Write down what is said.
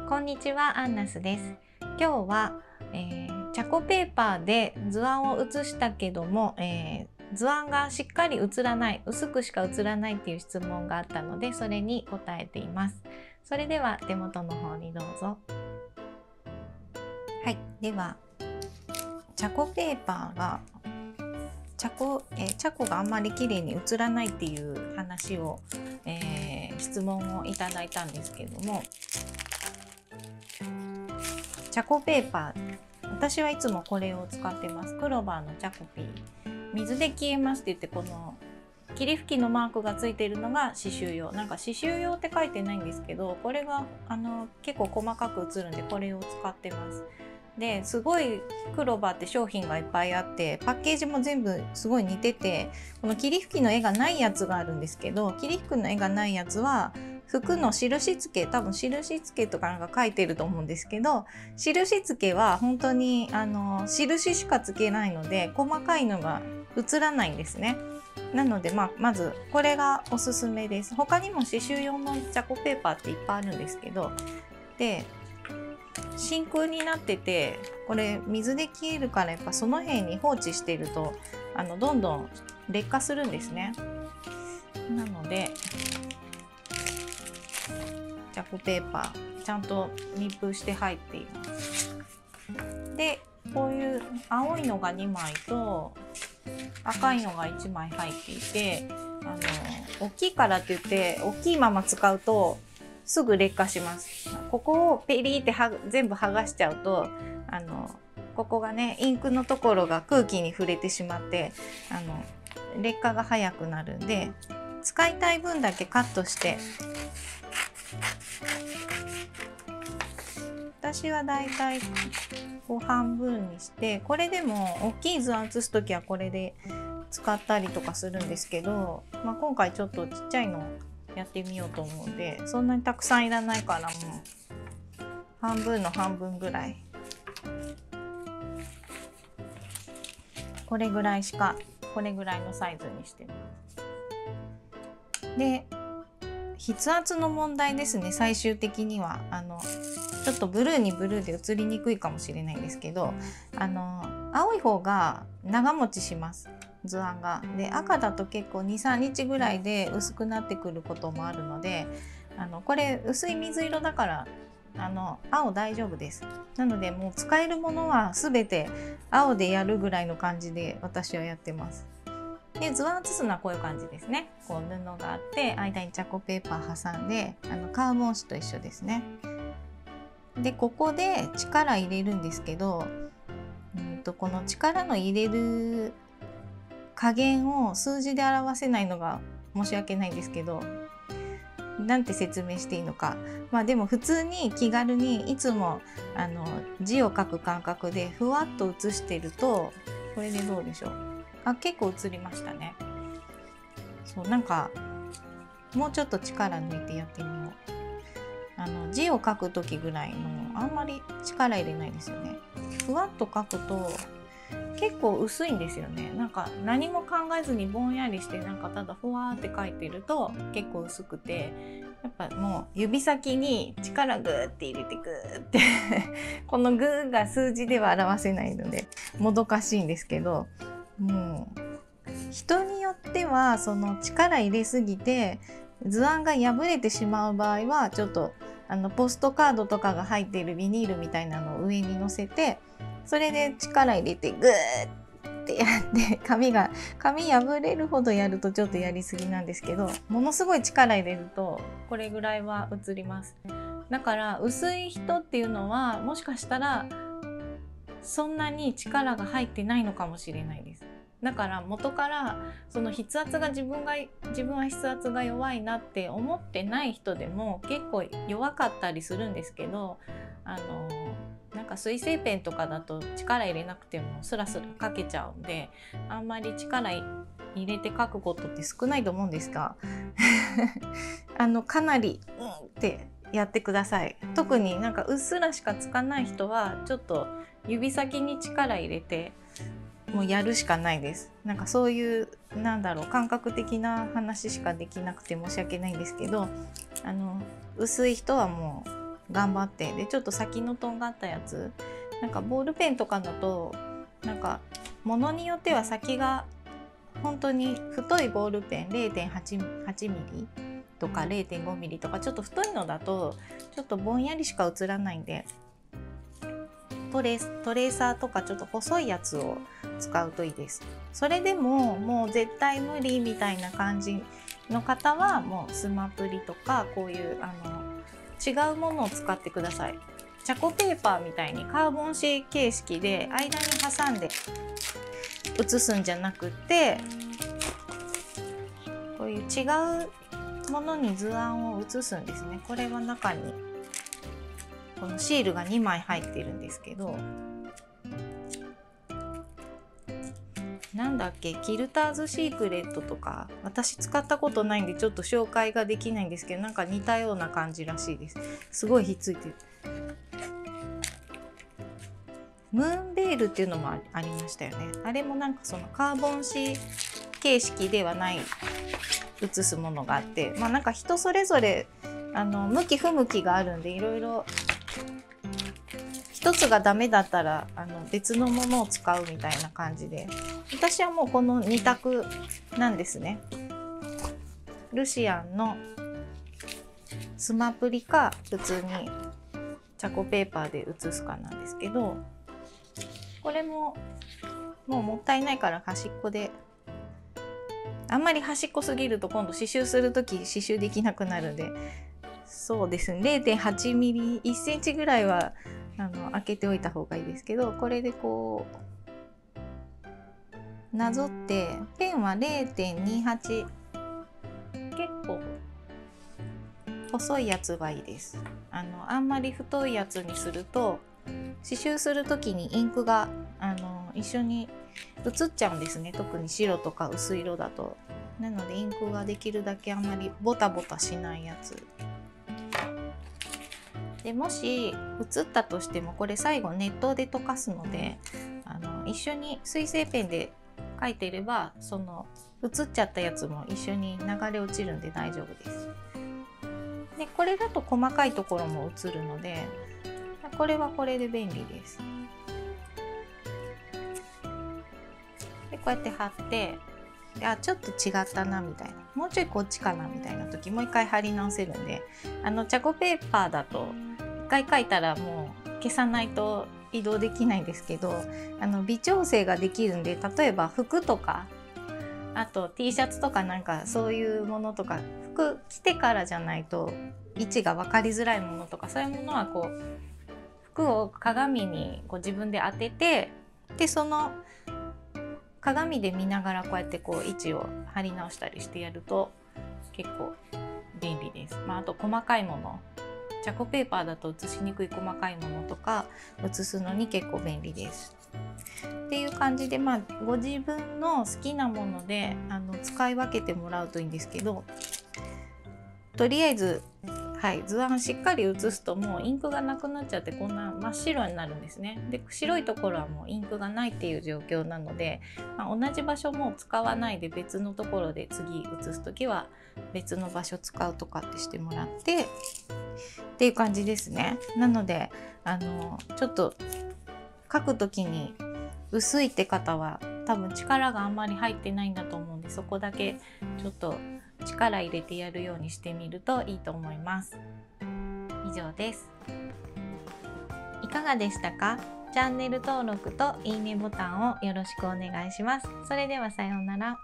こんにちは、アンナスです。今日は、チャコペーパーで図案を写したけども、図案がしっかり写らない、薄くしか写らないっていう質問があったので、それに答えています。それでは手元の方にどうぞ。はい、ではチャコペーパーがチャコがあんまり綺麗に写らないっていう話を、質問をいただいたんですけども、チャコペーパー、私はいつもこれを使ってます。クロバーのチャコピー。水で消えますって言って、この霧吹きのマークがついているのが刺繍用。なんか刺繍用って書いてないんですけど、これが結構細かく写るんで、これを使ってます。ですごいクロバーって商品がいっぱいあって、パッケージも全部すごい似てて、この霧吹きの絵がないやつがあるんですけど、霧吹きの絵がないやつは服の印付け、多分印付けとかなんか書いてると思うんですけど、印付けは本当に印しか付けないので、細かいのが写らないんですね。なので、まずこれがおすすめです。他にも刺繍用のチャコペーパーっていっぱいあるんですけど、で真空になってて、これ水で消えるから、やっぱその辺に放置してるとどんどん劣化するんですね。なのでチャコペーパーちゃんと密封して入っています。でこういう青いのが2枚と赤いのが1枚入っていて、大きいからって言って大きいまま使うとすぐ劣化します。ここをペリーって全部剥がしちゃうとここがね、インクのところが空気に触れてしまって劣化が早くなるんで、使いたい分だけカットして、私はだいたいこう半分にして、これでも大きい図案写す時はこれで使ったりとかするんですけど、今回ちょっとちっちゃいのやってみようと思うんで、そんなにたくさんいらないから、もう半分の半分ぐらい、これぐらいのサイズにしてます。で筆圧の問題ですね。最終的にはちょっとブルーにブルーで写りにくいかもしれないんですけど、青い方が長持ちします、図案が。で赤だと結構 2,3 日ぐらいで薄くなってくることもあるので、これ薄い水色だから青大丈夫です。なのでもう使えるものは全て青でやるぐらいの感じで私はやってます。で図案写すのはこういう感じですね。こう布があって間にチャコペーパー挟んで、カーボン紙と一緒ですね。でここで力入れるんですけど、この力の入れる加減を数字で表せないのが申し訳ないんですけど、なんて説明していいのか。でも普通に気軽にいつも字を書く感覚でふわっと写してると、これでどうでしょう。結構写りましたね。そうなんかもうちょっと力抜いてやってみよう。字を書く時ぐらいのあんまり力入れないですよね。ふわっと書くと結構薄いんですよね。なんか何も考えずにぼんやりして、なんかただふわーって書いてると結構薄くて、やっぱもう指先に力グーって入れてグーってこのグーが数字では表せないのでもどかしいんですけど、もう人によってはその力入れすぎて図案が破れてしまう場合は、ちょっとポストカードとかが入っているビニールみたいなのを上に乗せて、それで力入れてグーってやって紙破れるほどやるとちょっとやりすぎなんですけど、ものすごい力入れるとこれぐらいは写ります。だから薄い人っていうのはもしかしたらそんなに力が入ってないのかもしれないです。だから元からその筆圧が自分は筆圧が弱いなって思ってない人でも結構弱かったりするんですけど、なんか水性ペンとかだと力入れなくてもスラスラ書けちゃうんで、あんまり力入れて書くことって少ないと思うんですがかなりってやってください。特になんかうっすらしかつかない人はちょっと指先に力入れてもうやるしかないです。なんかそういう感覚的な話しかできなくて申し訳ないんですけど、薄い人はも頑張って、でちょっと先のとんがったやつ、なんかボールペンとかだとなんかものによっては先が本当に太いボールペン 0.8 ミリとか 0.5 ミリとかちょっと太いのだとちょっとぼんやりしか映らないんで、トレーサーとかちょっと細いやつを使うといいです。それでももう絶対無理みたいな感じの方はもうスマプリとかこういう違うものを使ってください。チャコペーパーみたいにカーボン紙形式で間に挟んで写すんじゃなくて、こういう違うものに図案を写すんですね。これは中にこのシールが2枚入ってるんですけど、なんだっけ、キルターズシークレットとか私使ったことないんでちょっと紹介ができないんですけど、なんか似たような感じらしいです。すごいひっついてる。ムーンベールっていうのもありましたよね。あれもなんかそのカーボン紙形式ではない写すものがあって、まあなんか人それぞれ向き不向きがあるんで、いろいろ一つがダメだったら別のものを使うみたいな感じで、私はもうこの2択なんですね。ルシアンのスマプリか普通にチャコペーパーで写すかなんですけど、これももうもったいないから端っこで、あんまり端っこすぎると今度刺繍する時刺繍できなくなるんで、そうですね 0.8 ミリ1センチぐらいは開けておいた方がいいですけど、これでこうなぞって、ペンは 0.28 結構細いやつがいいです。あんまり太いやつにすると刺繍する時にインクが一緒に写っちゃうんですね。特に白とか薄い色だと。なのでインクができるだけあんまりボタボタしないやつで、もし写ったとしてもこれ最後熱湯で溶かすので一緒に水性ペンで描いていればその写っちゃったやつも一緒に流れ落ちるんで大丈夫です。でこれだと細かいところも写るので、これはこれで便利です。でこうやって貼って、ちょっと違ったなみたいな、もうちょいこっちかなみたいな時もう一回貼り直せるんで、チャコペーパーだと一回書いたらもう消さないと移動できないんですけど、微調整ができるんで、例えば服とかあと T シャツとかなんかそういうものとか、服着てからじゃないと位置が分かりづらいものとか、そういうものはこう服を鏡にこう自分で当てて、でその鏡で見ながらこうやってこう位置を貼り直したりしてやると結構便利です。あと細かいもの、チャコペーパーだと写しにくい細かいものとか写すのに結構便利です。っていう感じで、ご自分の好きなもので使い分けてもらうといいんですけど、とりあえず、図案しっかり写すともうインクがなくなっちゃってこんな真っ白になるんですね。で白いところはもうインクがないっていう状況なので、同じ場所も使わないで別のところで次写す時は別の場所使うとかってしてもらってっていう感じですね。なのでちょっと書く時に薄いって方は多分力があんまり入ってないんだと思うんで、そこだけちょっと力入れてやるようにしてみるといいと思います。以上です。いかがでしたか？チャンネル登録といいねボタンをよろしくお願いします。それではさようなら。